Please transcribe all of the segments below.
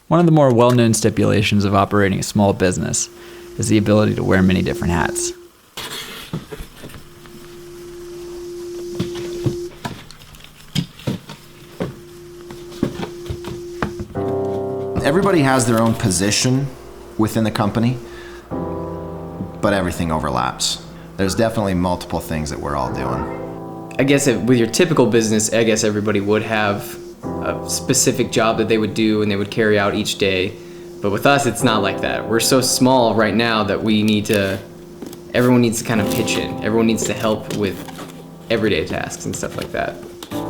One of the more well-known stipulations of operating a small business is the ability to wear many different hats. Everybody has their own position within the company, but everything overlaps. There's definitely multiple things that we're all doing. I guess with your typical business, I guess everybody would have a specific job that they would do and they would carry out each day. But with us, it's not like that. We're so small right now that everyone needs to kind of pitch in. Everyone needs to help with everyday tasks and stuff like that.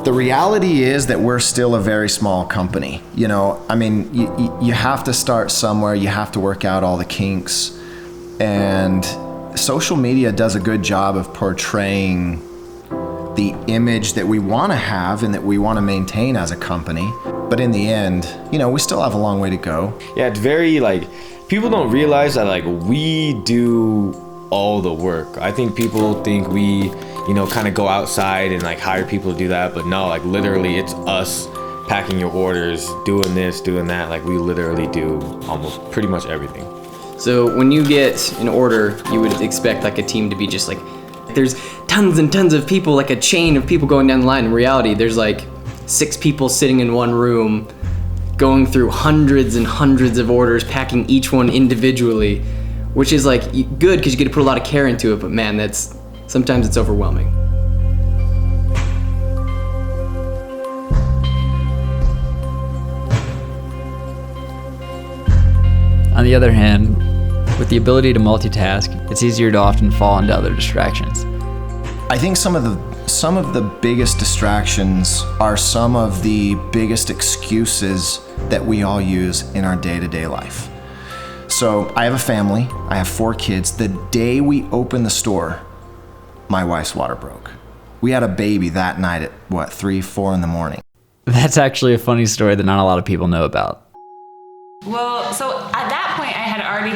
The reality is that we're still a very small company. You know, I mean, you have to start somewhere, you have to work out all the kinks, and social media does a good job of portraying the image that we want to have and that we want to maintain as a company. But in the end, you know, we still have a long way to go. Yeah, it's very people don't realize that we do all the work. I think people think we, kind of go outside and hire people to do that, but no, literally it's us packing your orders, doing this, doing that. We literally do almost pretty much everything. So when you get an order, you would expect a team to be just there's tons and tons of people, a chain of people going down the line. In reality, there's 6 people sitting in one room, going through hundreds and hundreds of orders, packing each one individually, which is good because you get to put a lot of care into it, but man, sometimes it's overwhelming. On the other hand, with the ability to multitask, it's easier to often fall into other distractions. I think some of the biggest distractions are some of the biggest excuses that we all use in our day-to-day life. So I have a family, I have 4 kids. The day we opened the store, my wife's water broke. We had a baby that night at 3, 4 in the morning. That's actually a funny story that not a lot of people know about. Well, so at that point I had already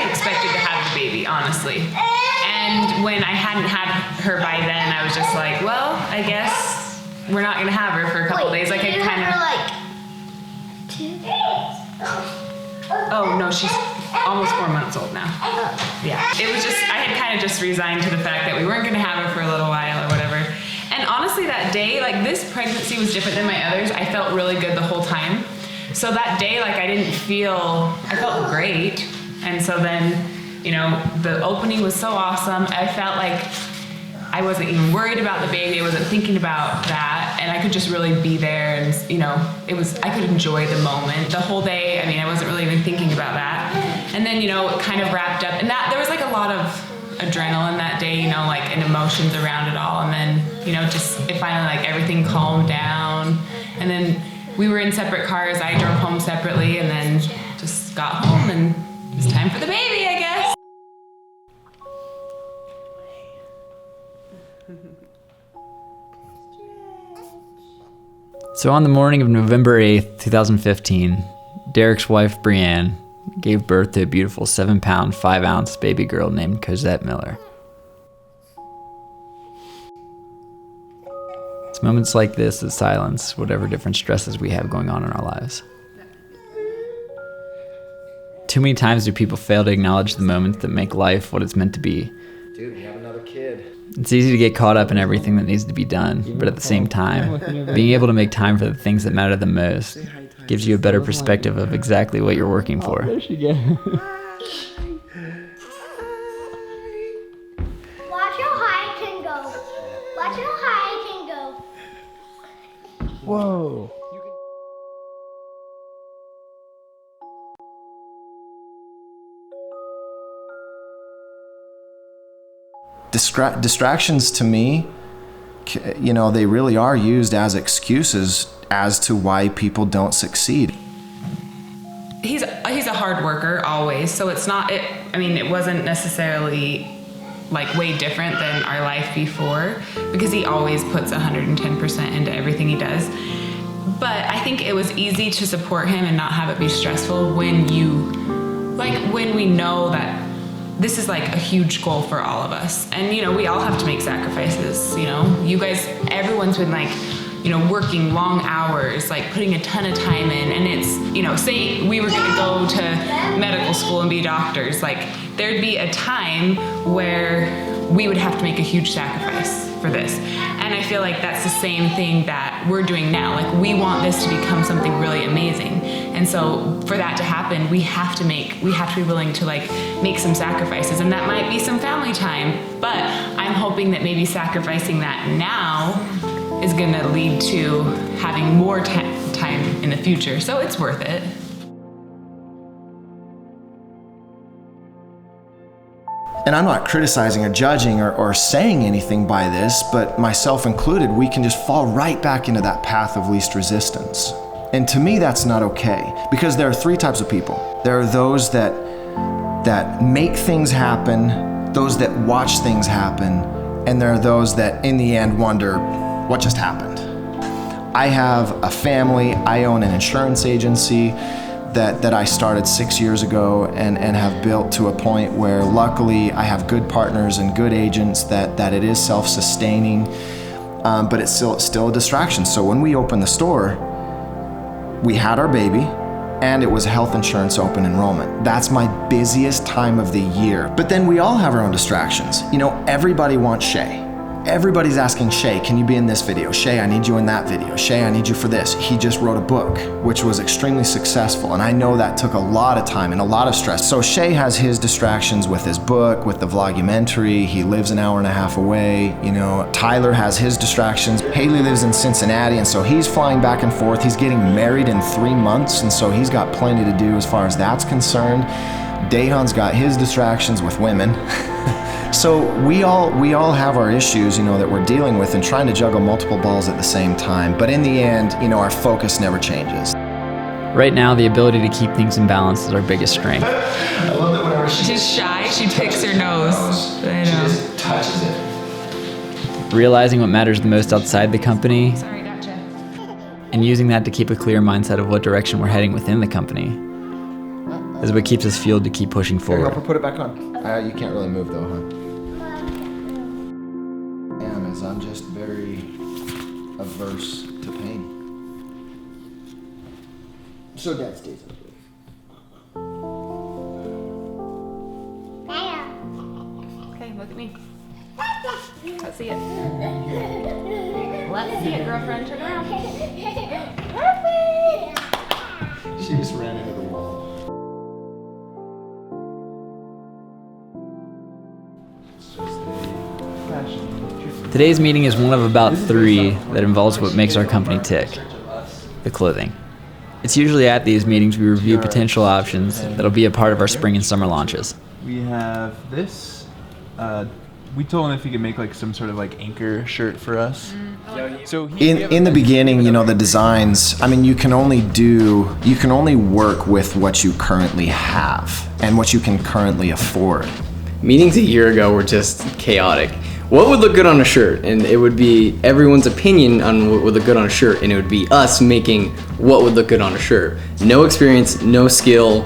expected to have the baby, honestly. And when I hadn't had her by then, I was just well, I guess we're not gonna have her for a couple days. I kind of 2 days. Oh no, she's almost 4 months old now. Yeah, it was I had kind of just resigned to the fact that we weren't gonna have her for a little while or whatever. And honestly, that day, this pregnancy was different than my others. I felt really good the whole time. So that day, I felt great. And so then, the opening was so awesome. I felt I wasn't even worried about the baby. I wasn't thinking about that. And I could just really be there and, I could enjoy the moment. The whole day, I wasn't really even thinking about that. And then, it kind of wrapped up. And there was a lot of adrenaline that day, and emotions around it all. And then, it finally, everything calmed down. And then we were in separate cars. I drove home separately and then just got home and it was time for the baby, I guess. So on the morning of November 8th, 2015, Derek's wife, Brianne, gave birth to a beautiful 7-pound, 5-ounce baby girl named Cosette Miller. It's moments like this that silence whatever different stresses we have going on in our lives. Too many times do people fail to acknowledge the moments that make life what it's meant to be. Dude, you have another kid. It's easy to get caught up in everything that needs to be done, but at the same time, being able to make time for the things that matter the most gives you a better perspective of exactly what you're working for. Watch how high it can go. Watch how high it can go. Whoa. Distractions to me, they really are used as excuses as to why people don't succeed. He's a hard worker always, so it wasn't necessarily way different than our life before, because he always puts 110% into everything he does. But I think it was easy to support him and not have it be stressful when we know that this is a huge goal for all of us. And, we all have to make sacrifices, you guys, everyone's been working long hours, like putting a ton of time in, and it's, say we were gonna go to medical school and be doctors, like there'd be a time where we would have to make a huge sacrifice for this. And I feel like that's the same thing that we're doing now. Like we want this to become something really amazing. And so for that to happen, we have to be willing to like make some sacrifices, and that might be some family time, but I'm hoping that maybe sacrificing that now is gonna lead to having more time in the future. So it's worth it. And I'm not criticizing or judging or saying anything by this, but myself included, we can just fall right back into that path of least resistance. And to me, that's not okay, because there are three types of people. There are those that make things happen, those that watch things happen, and there are those that in the end wonder, what just happened? I have a family, I own an insurance agency that I started 6 years ago and have built to a point where luckily I have good partners and good agents that it is self-sustaining, but it's still a distraction. So when we opened the store, we had our baby, and it was health insurance open enrollment. That's my busiest time of the year. But then we all have our own distractions. Everybody wants Shay. Everybody's asking Shay, can you be in this video? Shay, I need you in that video. Shay, I need you for this. He just wrote a book, which was extremely successful, and I know that took a lot of time and a lot of stress. So Shay has his distractions with his book, with the vlogumentary. He lives an hour and a half away. Tyler has his distractions. Haley lives in Cincinnati, and so he's flying back and forth. He's getting married in 3 months, and so he's got plenty to do as far as that's concerned. Dahan's got his distractions with women. So we all have our issues, that we're dealing with and trying to juggle multiple balls at the same time. But in the end, our focus never changes. Right now, the ability to keep things in balance is our biggest strength. I love that whenever She's shy, she picks her nose. I know. She just touches it. Realizing what matters the most outside the company Sorry, gotcha. and using that to keep a clear mindset of what direction we're heading within the company is what keeps us fueled to keep pushing Here, help forward. her put it back on. You can't really move though, huh? I'm just very averse to pain. So Dad stays up here. Okay, look at me. Let's see it. Let's see it, girlfriend. Turn around. She just ran into the wall. Today's meeting is one of about 3 that involves what makes our company tick, the clothing. It's usually at these meetings we review potential options that'll be a part of our spring and summer launches. We have this. We told him if he could make like some sort of like anchor shirt for us. So In the beginning, the designs, you can only work with what you currently have and what you can currently afford. Meetings a year ago were just chaotic. What would look good on a shirt? And it would be everyone's opinion on what would look good on a shirt, and it would be us making what would look good on a shirt. No experience, no skill,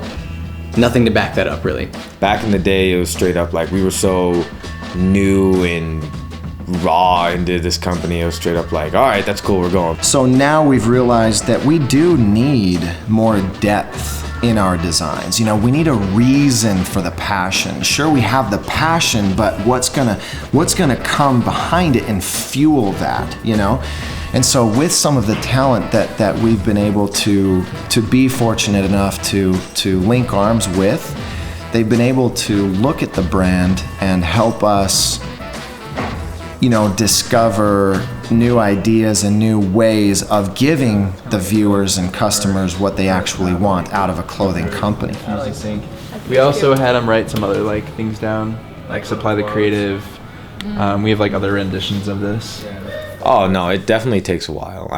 nothing to back that up really. Back in the day, it was straight up like we were so new and raw into this company. It was straight up like, all right, that's cool, we're going. So now we've realized that we do need more depth in our designs. We need a reason for the passion. Sure, we have the passion, but what's gonna come behind it and fuel that, And so with some of the talent that we've been able to be fortunate enough to link arms with, they've been able to look at the brand and help us discover new ideas and new ways of giving the viewers and customers what they actually want out of a clothing company. we also had him write some other like things down, like supply the creative. We have like other renditions of this. Oh no, it definitely takes a while.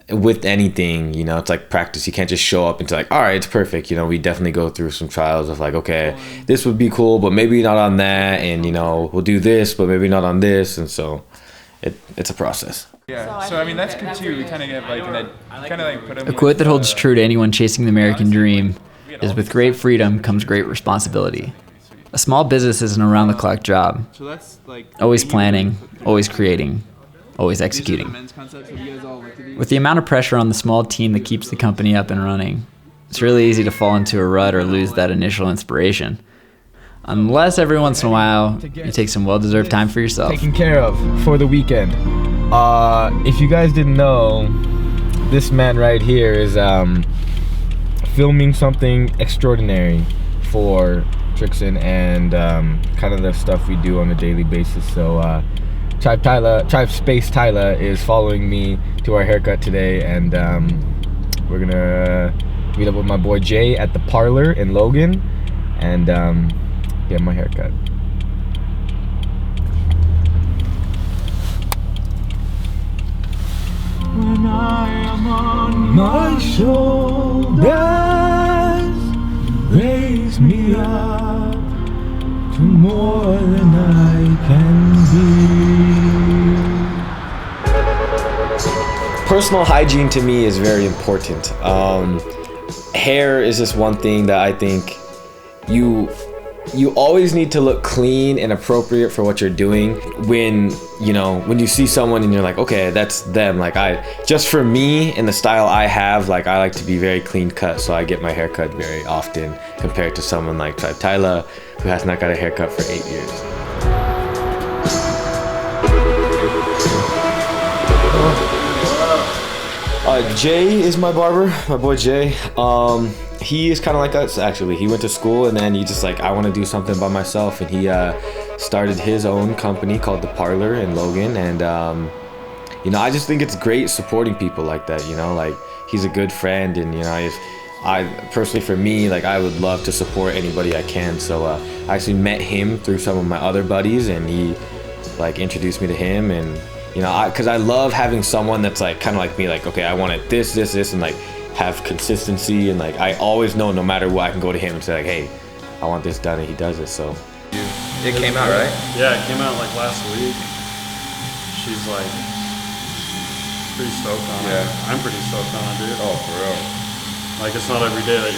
With anything, it's like practice. You can't just show up and it's like, all right, it's perfect. We definitely go through some trials of like, okay, this would be cool, but maybe not on that. And, we'll do this, but maybe not on this. And so it's a process. Yeah, so that's good too. We kind of get like put him. A quote that holds true to anyone chasing the American dream is, with great freedom comes great responsibility. A small business is an around-the-clock job. So that's like Always planning, always creating, always executing. With the amount of pressure on the small team that keeps the company up and running, it's really easy to fall into a rut or lose that initial inspiration. Unless every once in a while, you take some well-deserved time for yourself. Taken care of for the weekend. If you guys didn't know, this man right here is filming something extraordinary for TRIXIN and kind of the stuff we do on a daily basis. So Tribe Space Tyler is following me to our haircut today, and we're gonna meet up with my boy Jay at the parlor in Logan and get my haircut. When I am on my shoulders, raise me up to more than I can be. Personal hygiene to me is very important. Hair is just one thing that I think you always need to look clean and appropriate for what you're doing. When you see someone and you're like, okay, that's them. Like just for me and the style I have, like I like to be very clean cut, so I get my hair cut very often compared to someone like Tribe Tyler, who has not got a haircut for 8 years. Jay is my barber, my boy Jay. He is kind of like us, actually. He went to school and then he just like, I want to do something by myself, and he started his own company called The Parlor in Logan. And I just think it's great supporting people like that. Like he's a good friend, and if I personally, for me, like I would love to support anybody I can. So I actually met him through some of my other buddies, and he like introduced me to him. And because I love having someone that's like kind of like me, like, okay, I want it this, and like have consistency, and like I always know no matter what I can go to him and say like, hey, I want this done, and he does it. So It came out, right? Yeah, it came out like last week. She's like pretty stoked on it. I'm pretty stoked on it, dude. Oh, for real. Like it's not every day that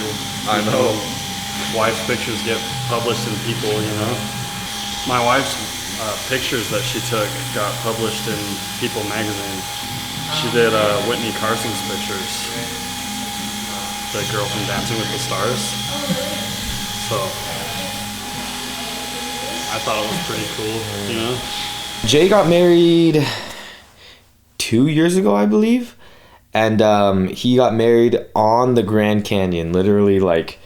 I know. wife's pictures get published in People, My wife's pictures that she took got published in People magazine. She did Whitney Carson's pictures. The girl from Dancing with the Stars. So I thought it was pretty cool, Jay got married 2 years ago, I believe, and he got married on the Grand Canyon. Literally, like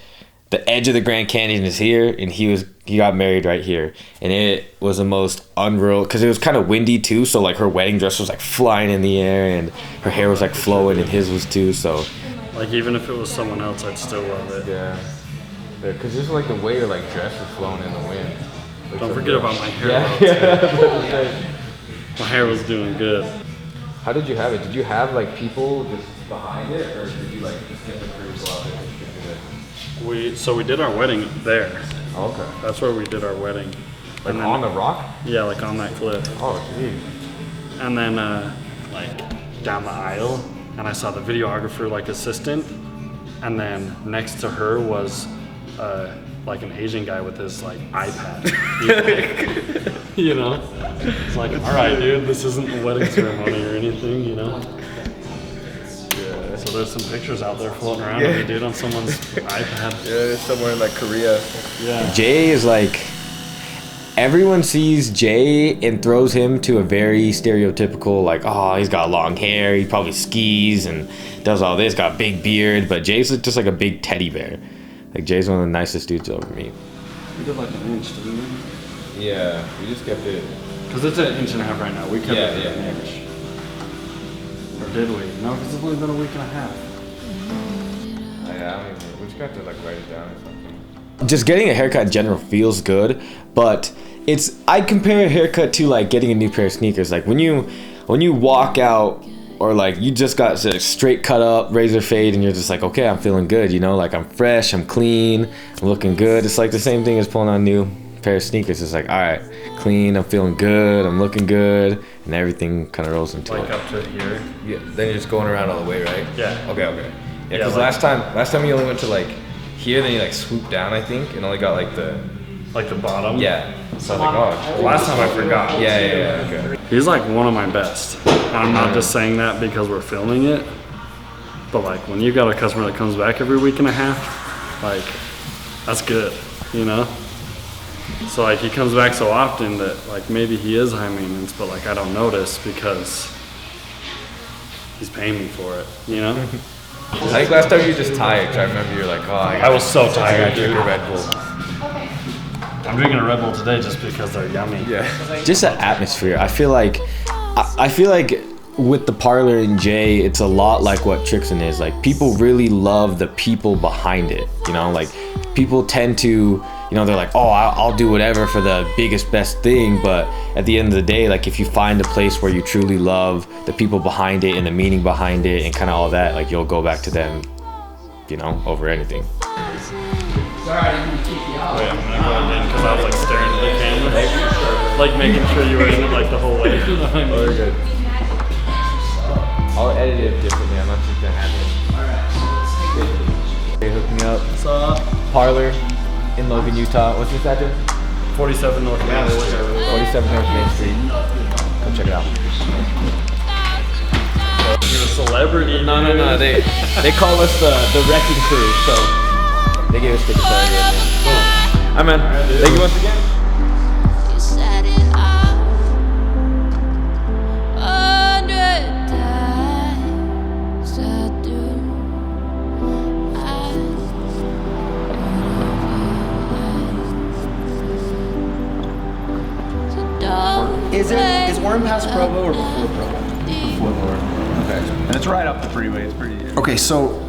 the edge of the Grand Canyon is here, and he got married right here, and it was the most unreal because it was kind of windy too. So like her wedding dress was like flying in the air, and her hair was like flowing, and his was too. So like even if it was someone else, I'd still love it. Yeah. Because just like the way your like dress is flowing in the wind. Don't forget about my hair. My hair was doing good. How did you have it? Did you have like people just behind it, or did you like just get the crew go out there and shoot it? So we did our wedding there. Oh, okay. That's where we did our wedding. Like and then, on the rock? Yeah, like on that cliff. Oh, geez. And then like down the aisle, and I saw the videographer like assistant, and then next to her was like an Asian guy with his like iPad. It's like, all right, dude, this isn't a wedding ceremony or anything, Yeah. So there's some pictures out there floating around of me, dude, on someone's iPad. Yeah, it's somewhere in like Korea. Yeah. Jay is like, everyone sees Jay and throws him to a very stereotypical, like, oh, he's got long hair, he probably skis and does all this, got a big beard, but Jay's just like a big teddy bear. Like, Jay's one of the nicest dudes you'll ever meet. We did like an inch, didn't we? Yeah, we just kept it. Because it's an inch and a half right now. We kept it at an inch. Or did we? No, because it's only been a week and a half. Yeah, I don't even, we just got to like write it down or something. Just getting a haircut in general feels good, but I'd compare a haircut to like getting a new pair of sneakers. Like when you walk out, or like you just got straight cut up, razor fade, and you're just like, okay, I'm feeling good, like I'm fresh, I'm clean, I'm looking good. It's like the same thing as pulling on a new pair of sneakers. It's like, all right, clean, I'm feeling good, I'm looking good, and everything kind of rolls into like it. Up to here. Yeah, then you're just going around all the way, right? Yeah. Okay. Yeah, because like, last time you only went to like here, then you like swooped down, I think, and only got like the Like the bottom? Yeah. So I was like, oh. Last time I forgot. Yeah, okay. He's like one of my best. I'm not just saying that because we're filming it, but like when you got a customer that comes back every week and a half, like that's good, you know? So like he comes back so often that like maybe he is high maintenance, but like I don't notice because he's paying me for it, you know? I think last time you were just tired, 'cause I remember you were like, oh, I was so tired. I drink a Red Bull. I'm drinking a Red Bull today just because they're yummy. Yeah. Just the atmosphere. I feel like with the parlor and Jay, it's a lot like what TRIXIN is. Like people really love the people behind it. You know, like people tend to, you know, they're like, oh, I'll do whatever for the biggest, best thing. But at the end of the day, like if you find a place where you truly love the people behind it and the meaning behind it and kind of all that, like you'll go back to them, you know, over anything. Sorry, I didn't keep you out. Wait, I'm gonna go in because I was like staring at the camera, like making sure you were in it like the whole way. Oh, you're good. I'll edit it differently. I'm not just gonna have it. Alright. They hooked me up. What's up? Parlor in Logan, Utah. What's this address? 47 North Main Street. 47 North Main Street. Come check it out. You're a celebrity. No. They call us the wrecking crew, so they gave us tickets already. Hi, man. Thank you once again. Is Warren past Provo or before Provo? Before Warren. Okay. And it's right up the freeway. It's pretty. Okay, so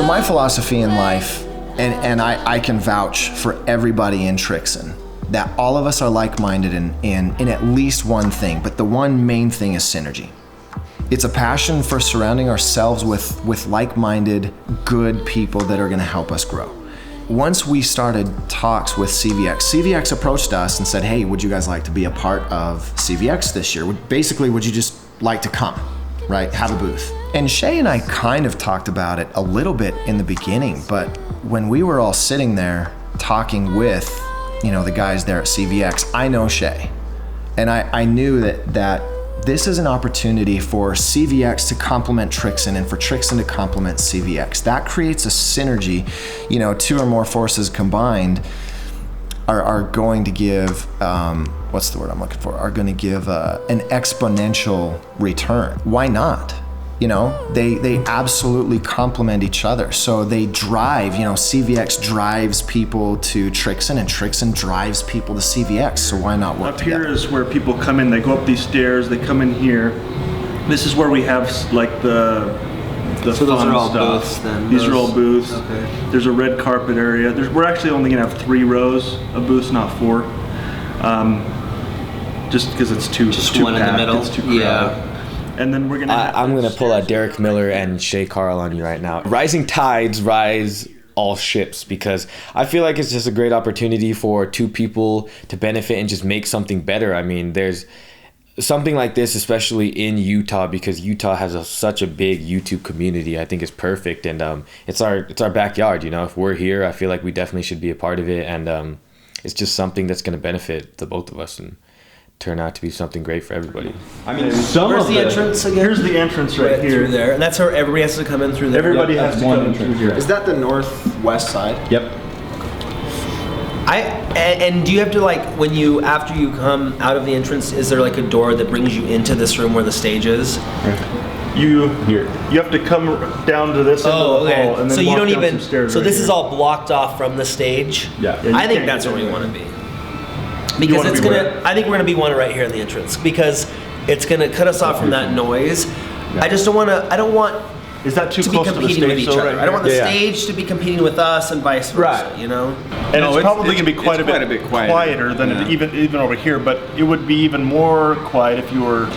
my philosophy in life, and I can vouch for everybody in TRIXIN, that all of us are like-minded in at least one thing, but the one main thing is synergy. It's a passion for surrounding ourselves with like-minded, good people that are gonna help us grow. Once we started talks with CVX approached us and said, hey, would you guys like to be a part of CVX this year? Basically, would you just like to come, right? Have a booth. And Shay and I kind of talked about it a little bit in the beginning, but when we were all sitting there talking with, you know, the guys there at CVX, I know Shay. And I knew that this is an opportunity for CVX to complement TRIXIN and for TRIXIN to complement CVX. That creates a synergy. You know, two or more forces combined are going to give, what's the word I'm looking for? Are going to give an exponential return. Why not? You know, they absolutely complement each other. So they drive, you know, CVX drives people to TRIXIN and TRIXIN drives people to CVX. So why not work together? Up here is where people come in, they go up these stairs, they come in here. This is where we have like the So those fun are all stuff. booths then? These are all booths. Okay. There's a red carpet area. We're actually only gonna have 3 rows of booths, not 4. Just because it's too Just too one in the packed, middle? it's too crowded. Yeah. And then we're gonna. I'm gonna pull out Derek Miller and Shay Carl on you right now. Rising tides rise all ships, because I feel like it's just a great opportunity for two people to benefit and just make something better. I mean, there's something like this, especially in Utah, because Utah has such a big YouTube community. I think it's perfect, and it's our backyard. You know, if we're here, I feel like we definitely should be a part of it, and it's just something that's gonna benefit the both of us and turn out to be something great for everybody. I mean, Where's the entrance again? Here's the entrance right here. Through there, and that's how everybody has to come in through there. Everybody has to come in through here. Is that the northwest side? Yep. And do you have to, like, when you, after you come out of the entrance, is there like a door that brings you into this room where the stage is? You have to come down to this end of the hall and then so you walk don't down even. some stairs So right this here. is all blocked off from the stage. Yeah. I think that's where we want to be. Because it's gonna. I think we're gonna be one right here in the entrance because it's gonna cut us off from that noise. Yeah. I just don't want to. I don't want. Is that too to close be to the competing with stage each though, other. right I don't want the here? stage to be competing with us and vice versa. You know. And it's probably going to be quite a bit quieter than even over here, but it would be even more quiet if you were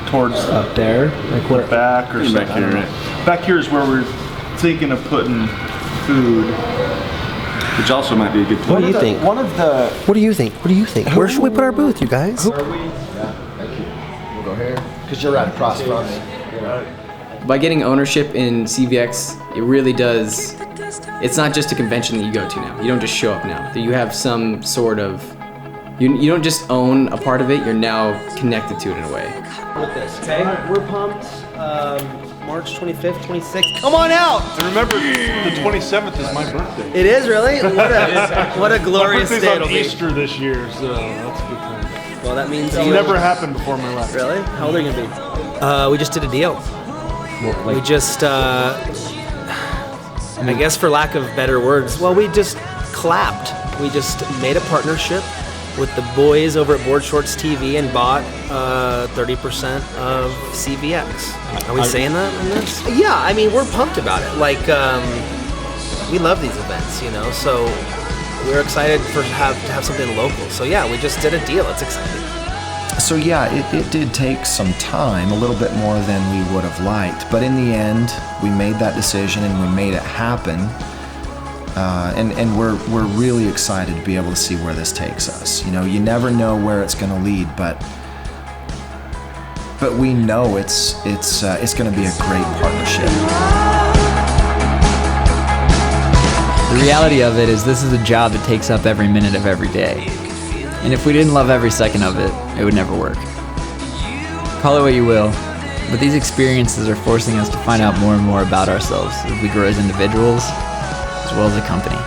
towards up there, like what back or something. back here, right? Back here is where we're thinking of putting food, which also might be a good. What do you think? One of the. What do you think? What do you think? Where should we put our booth, you guys? Yeah, thank you. We'll go here because you're right across from me. By getting ownership in CVX, it really does. It's not just a convention that you go to now. You don't just show up now. You have some sort of You don't just own a part of it, you're now connected to it in a way. With this, okay? We're pumped. March 25th, 26th. Come on out! And remember, the 27th is my birthday. It is really? What a glorious my day birthday's it'll on be. Easter this year, so that's a good time. Well, that means It's never happened before in my life. Really? How old are you gonna be? We just did a deal. We just, I guess for lack of better words, well, we just collabed. We just made a partnership with the boys over at Board Shorts TV and bought 30% of CVX. Are we saying that in this? Yeah, I mean, we're pumped about it. Like, we love these events, you know, so we're excited to have something local. So yeah, we just did a deal. It's exciting. So yeah, it did take some time, a little bit more than we would have liked, but in the end, we made that decision and we made it happen. And we're really excited to be able to see where this takes us. You know, you never know where it's going to lead, but we know it's going to be a great partnership. The reality of it is this is a job that takes up every minute of every day. And if we didn't love every second of it, it would never work. Call it what you will, but these experiences are forcing us to find out more and more about ourselves as we grow as individuals, as well as a company.